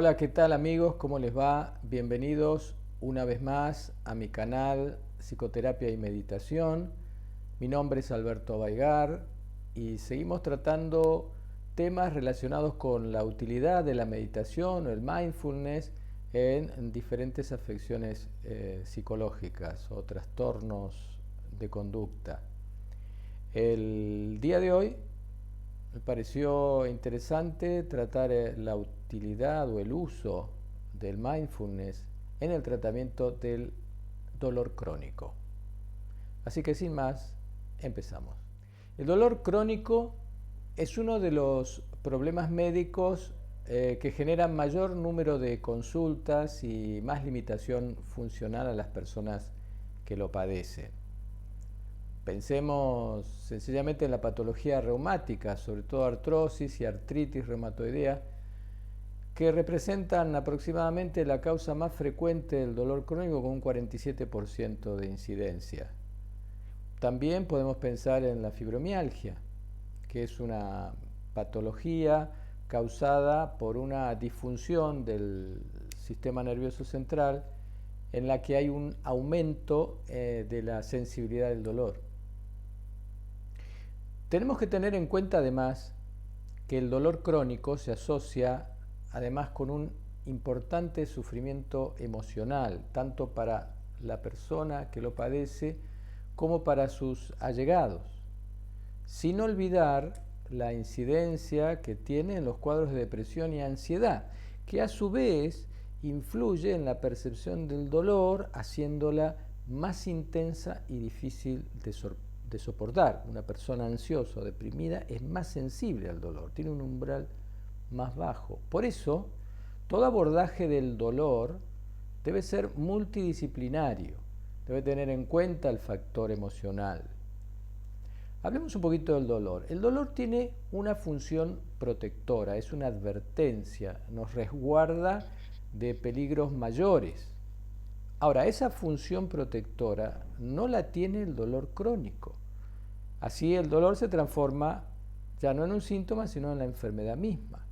Hola, ¿qué tal amigos? ¿Cómo les va? Bienvenidos una vez más a mi canal Psicoterapia y Meditación. Mi nombre es Alberto Baigar y seguimos tratando temas relacionados con la utilidad de la meditación o el mindfulness en diferentes afecciones psicológicas o trastornos de conducta. El día de hoy me pareció interesante tratar la utilidad o el uso del mindfulness en el tratamiento del dolor crónico. Así que sin más, empezamos. El dolor crónico es uno de los problemas médicos que generan mayor número de consultas y más limitación funcional a las personas que lo padecen. Pensemos sencillamente en la patología reumática, sobre todo artrosis y artritis reumatoidea, que representan aproximadamente la causa más frecuente del dolor crónico con un 47% de incidencia. También podemos pensar en la fibromialgia, que es una patología causada por una disfunción del sistema nervioso central en la que hay un aumento de la sensibilidad del dolor. Tenemos que tener en cuenta además que el dolor crónico se asocia además con un importante sufrimiento emocional, tanto para la persona que lo padece como para sus allegados, sin olvidar la incidencia que tiene en los cuadros de depresión y ansiedad, que a su vez influye en la percepción del dolor, haciéndola más intensa y difícil de soportar. Una persona ansiosa o deprimida es más sensible al dolor, tiene un umbral más bajo. Por eso, todo abordaje del dolor debe ser multidisciplinario, debe tener en cuenta el factor emocional. Hablemos un poquito del dolor. El dolor tiene una función protectora, es una advertencia, nos resguarda de peligros mayores. Ahora, esa función protectora no la tiene el dolor crónico. Así el dolor se transforma ya no en un síntoma, sino en la enfermedad misma.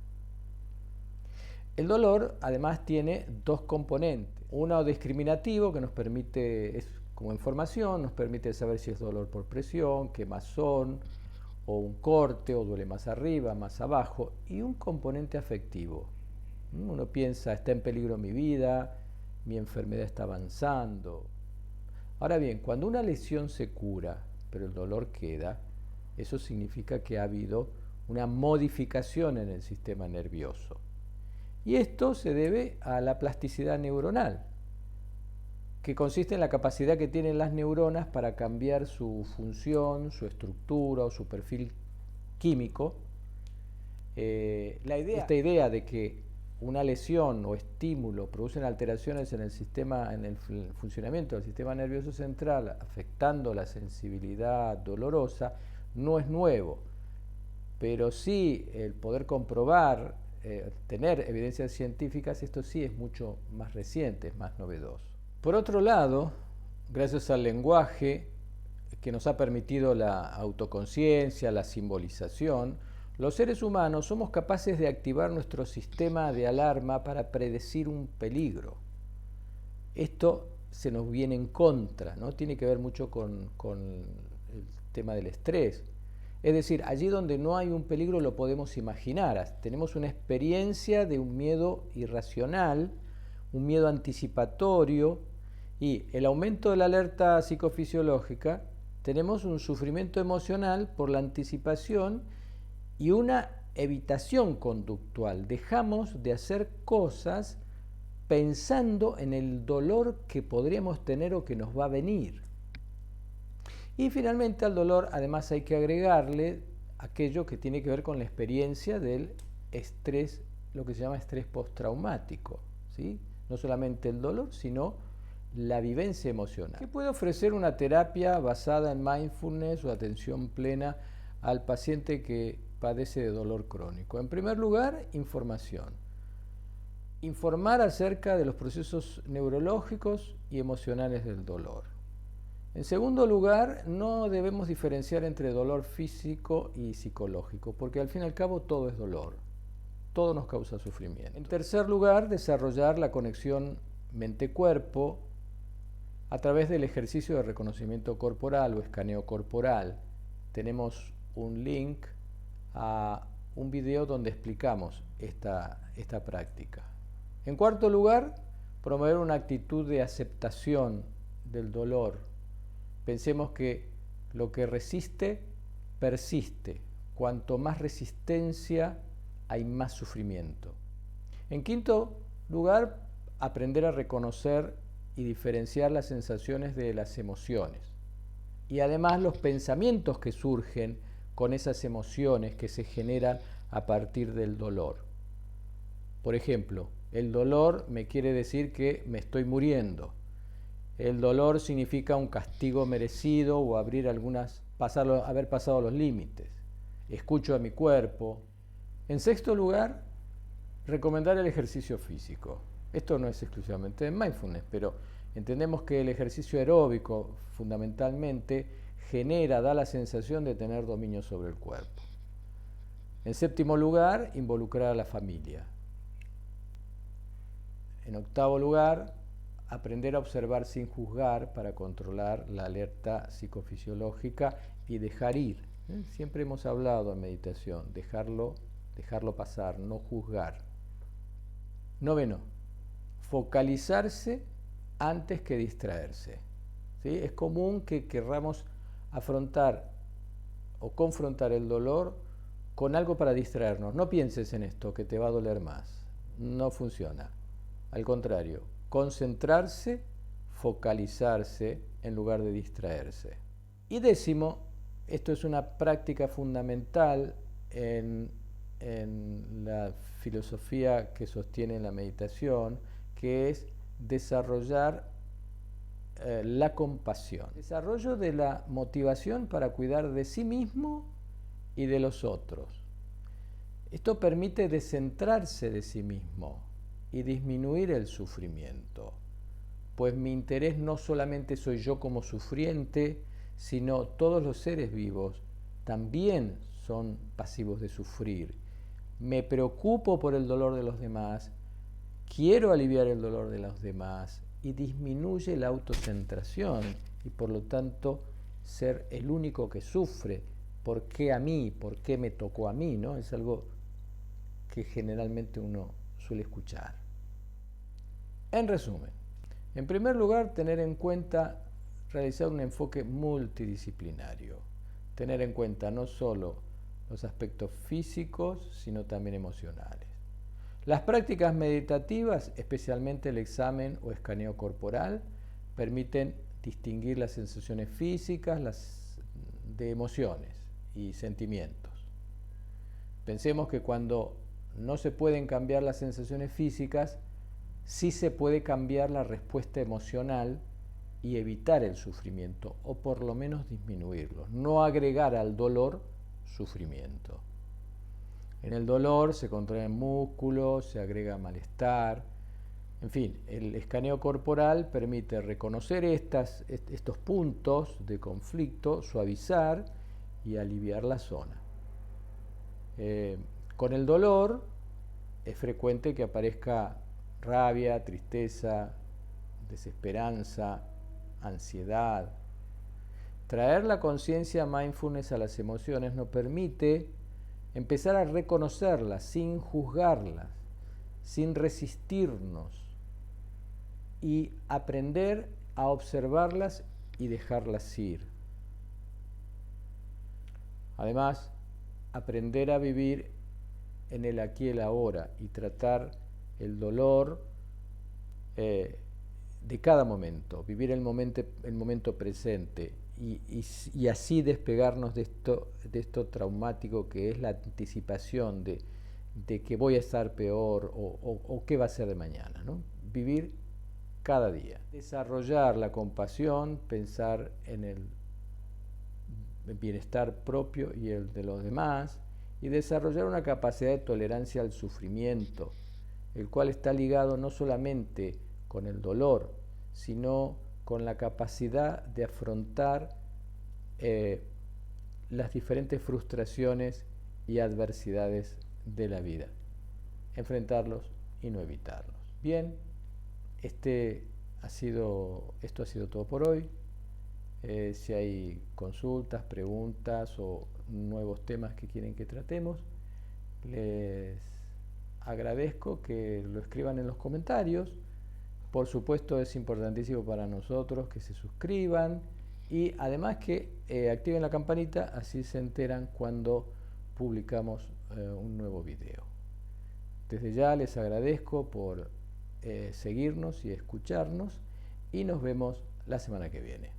El dolor además tiene dos componentes. Uno discriminativo que nos permite, es como información, nos permite saber si es dolor por presión, quemazón, o un corte, o duele más arriba, más abajo. Y un componente afectivo. Uno piensa, está en peligro mi vida, mi enfermedad está avanzando. Ahora bien, cuando una lesión se cura, pero el dolor queda, eso significa que ha habido una modificación en el sistema nervioso. Y esto se debe a la plasticidad neuronal, que consiste en la capacidad que tienen las neuronas para cambiar su función, su estructura o su perfil químico. Esta idea de que una lesión o estímulo producen alteraciones en el funcionamiento del sistema nervioso central, afectando la sensibilidad dolorosa, no es nuevo, pero sí el poder comprobar, tener evidencias científicas, esto sí es mucho más reciente, es más novedoso. Por otro lado, gracias al lenguaje que nos ha permitido la autoconciencia, la simbolización, los seres humanos somos capaces de activar nuestro sistema de alarma para predecir un peligro. Esto se nos viene en contra, ¿no? Tiene que ver mucho con el tema del estrés. Es decir, allí donde no hay un peligro lo podemos imaginar. Tenemos una experiencia de un miedo irracional, un miedo anticipatorio, y el aumento de la alerta psicofisiológica, tenemos un sufrimiento emocional por la anticipación y una evitación conductual. Dejamos de hacer cosas pensando en el dolor que podríamos tener o que nos va a venir. Y finalmente al dolor además hay que agregarle aquello que tiene que ver con la experiencia del estrés, lo que se llama estrés postraumático, ¿sí? No solamente el dolor, sino la vivencia emocional. ¿Qué puede ofrecer una terapia basada en mindfulness o atención plena al paciente que padece de dolor crónico? En primer lugar, información. Informar acerca de los procesos neurológicos y emocionales del dolor. En segundo lugar, no debemos diferenciar entre dolor físico y psicológico, porque al fin y al cabo todo es dolor. todo nos causa sufrimiento. En tercer lugar, desarrollar la conexión mente-cuerpo a través del ejercicio de reconocimiento corporal o escaneo corporal. Tenemos un link a un video donde explicamos esta práctica. En cuarto lugar, promover una actitud de aceptación del dolor. Pensemos que lo que resiste, persiste. Cuanto más resistencia, hay más sufrimiento. En quinto lugar, aprender a reconocer y diferenciar las sensaciones de las emociones. Y además los pensamientos que surgen con esas emociones que se generan a partir del dolor. Por ejemplo, el dolor me quiere decir que me estoy muriendo. El dolor significa un castigo merecido o haber pasado los límites. Escucho a mi cuerpo. En sexto lugar, recomendar el ejercicio físico. Esto no es exclusivamente de mindfulness, pero entendemos que el ejercicio aeróbico fundamentalmente da la sensación de tener dominio sobre el cuerpo. En séptimo lugar, involucrar a la familia. En octavo lugar, aprender a observar sin juzgar para controlar la alerta psicofisiológica y dejar ir. Siempre hemos hablado en meditación, dejarlo pasar, no juzgar. Noveno, focalizarse antes que distraerse. ¿Sí? Es común que querramos afrontar o confrontar el dolor con algo para distraernos. No pienses en esto, que te va a doler más. No funciona. Al contrario, concentrarse, focalizarse en lugar de distraerse. Y décimo, esto es una práctica fundamental en la filosofía que sostiene la meditación, que es desarrollar la compasión. Desarrollo de la motivación para cuidar de sí mismo y de los otros. Esto permite descentrarse de sí mismo y disminuir el sufrimiento, pues mi interés no solamente soy yo como sufriente, sino todos los seres vivos también son pasivos de sufrir. Me preocupo por el dolor de los demás, quiero aliviar el dolor de los demás y disminuye la autocentración y por lo tanto ser el único que sufre. ¿Por qué a mí? ¿Por qué me tocó a mí? ¿No? Es algo que generalmente uno suele escuchar. En resumen, en primer lugar, tener en cuenta realizar un enfoque multidisciplinario, tener en cuenta no solo los aspectos físicos, sino también emocionales. Las prácticas meditativas, especialmente el examen o escaneo corporal, permiten distinguir las sensaciones físicas de emociones y sentimientos. Pensemos que cuando no se pueden cambiar las sensaciones físicas, sí se puede cambiar la respuesta emocional y evitar el sufrimiento, o por lo menos disminuirlo, no agregar al dolor sufrimiento. En el dolor se contraen músculos, se agrega malestar. En fin, el escaneo corporal permite reconocer estos puntos de conflicto, suavizar y aliviar la zona. Con el dolor es frecuente que aparezca rabia, tristeza, desesperanza, ansiedad. Traer la conciencia mindfulness a las emociones nos permite empezar a reconocerlas sin juzgarlas, sin resistirnos y aprender a observarlas y dejarlas ir. Además, aprender a vivir en el aquí y el ahora y tratar el dolor de cada momento, vivir el momento presente y así despegarnos de esto traumático que es la anticipación de que voy a estar peor o qué va a ser de mañana, ¿no? Vivir cada día. Desarrollar la compasión, pensar en el bienestar propio y el de los demás, y desarrollar una capacidad de tolerancia al sufrimiento, el cual está ligado no solamente con el dolor, sino con la capacidad de afrontar las diferentes frustraciones y adversidades de la vida. enfrentarlos y no evitarlos. Bien, esto ha sido todo por hoy. Si hay consultas, preguntas o nuevos temas que quieren que tratemos, les agradezco que lo escriban en los comentarios. Por supuesto es importantísimo para nosotros que se suscriban y además que activen la campanita, así se enteran cuando publicamos un nuevo video. Desde ya les agradezco por seguirnos y escucharnos y nos vemos la semana que viene.